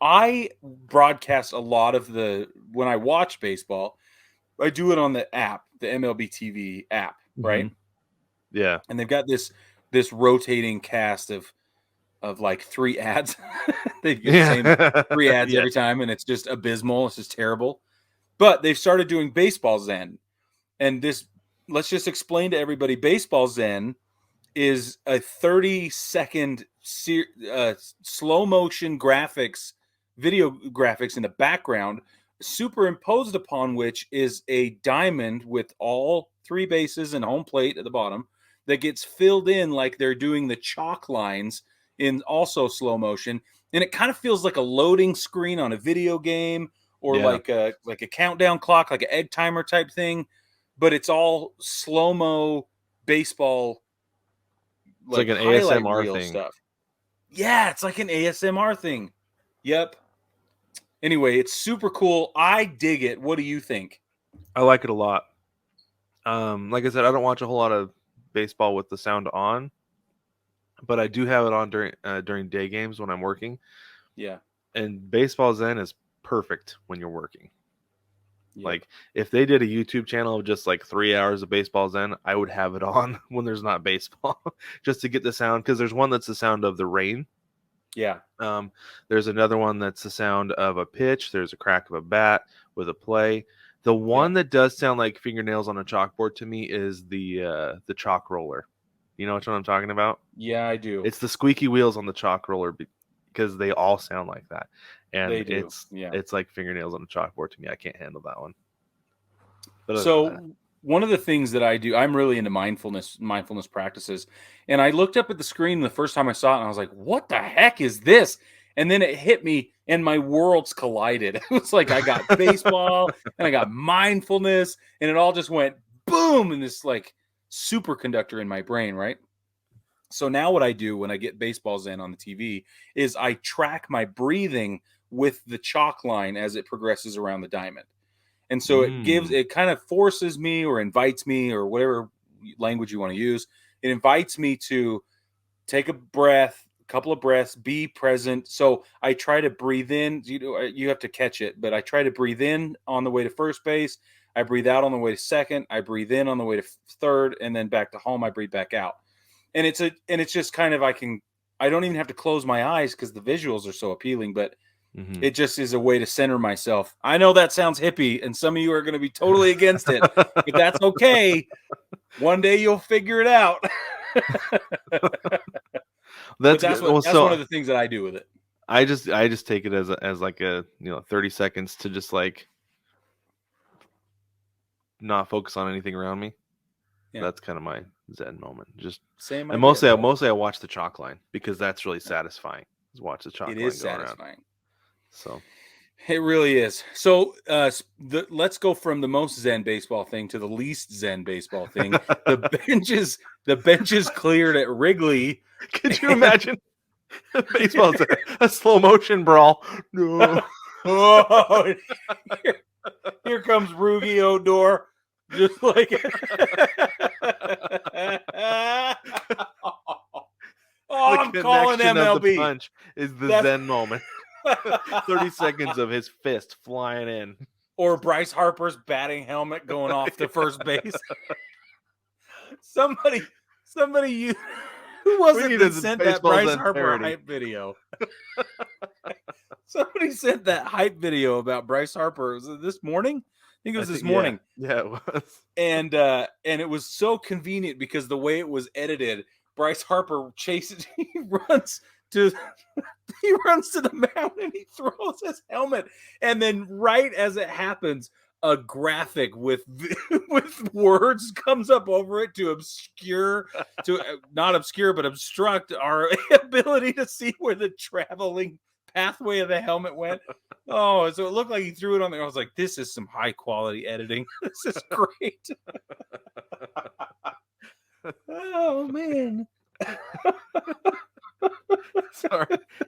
I broadcast a lot of when I watch baseball, I do it on the app, the MLBTV app, right? Yeah. And they've got this rotating cast of like 3 ads. They get the same 3 ads Yeah. every time, and it's just abysmal. It's just terrible. But they've started doing Baseball Zen. And let's just explain to everybody, Baseball Zen is a 30-second slow motion video graphics in the background, superimposed upon which is a diamond with all 3 bases and home plate at the bottom that gets filled in like they're doing the chalk lines in also slow motion. And it kind of feels like a loading screen on a video game, or like a countdown clock, like an egg timer type thing, but it's all slow-mo baseball, It's like an highlight ASMR reel thing. stuff. Yeah, it's like an ASMR thing. Yep. Anyway, it's super cool. I dig it. What do you think? I like it a lot. Like I said, I don't watch a whole lot of baseball with the sound on, but I do have it on during day games when I'm working. Yeah. And Baseball Zen is perfect when you're working. Yep. Like if they did a YouTube channel of just like 3 hours of Baseball Zen, I would have it on when there's not baseball, just to get the sound. Because there's one that's the sound of the rain. Yeah. There's another one that's the sound of a pitch. There's a crack of a bat with a play. The one that does sound like fingernails on a chalkboard to me is the chalk roller. You know what I'm talking about? Yeah, I do. It's the squeaky wheels on the chalk roller because they all sound like that, and They do. Yeah. it's like fingernails on a chalkboard to me. I can't handle that one. But So one of the things that I do, I'm really into mindfulness practices. And I looked up at the screen the first time I saw it, and I was like, what the heck is this? And then it hit me, and my worlds collided. It was like I got baseball and I got mindfulness, and it all just went boom in this like superconductor in my brain, right? So now what I do when I get Baseball Zen on the TV is I track my breathing with the chalk line as it progresses around the diamond. And so it kind of forces me or invites me, or whatever language you want to use. It invites me to take a couple of breaths, be present. So I try to breathe in. You have to catch it, but I try to breathe in on the way to first base. I breathe out on the way to second. I breathe in on the way to third, and then back to home. I breathe back out. And it's just kind of, I don't even have to close my eyes because the visuals are so appealing, but it just is a way to center myself. I know that sounds hippie, and some of you are going to be totally against it, but that's okay. One day you'll figure it out. That's one of the things that I do with it. I just take it as like a 30 seconds to just like not focus on anything around me. Yeah. That's kind of my Zen moment. Just same. And mostly I watch the chalk line because that's really satisfying. Is watch the chalk line. It is satisfying. Around. So it really is. So let's go from the most Zen baseball thing to the least Zen baseball thing. The benches cleared at Wrigley. Could you imagine? Baseball's a slow motion brawl. No. Oh, here comes Rugi Odor. Just like I'm calling MLB. Of the punch is the Zen moment. 30 seconds of his fist flying in. Or Bryce Harper's batting helmet going off to first base. Somebody who was it that sent that Bryce Harper hype video? Somebody sent that hype video about Bryce Harper. Was it this morning? I think it was this morning. Yeah, it was. And it was so convenient because the way it was edited, Bryce Harper chases, he runs to the mound and he throws his helmet. And then right as it happens, a graphic with words comes up over it to not obscure, but obstruct our ability to see where the traveling pathway of the helmet went. Oh, so it looked like he threw it on there. I was like, this is some high quality editing. This is great. Oh man. Sorry.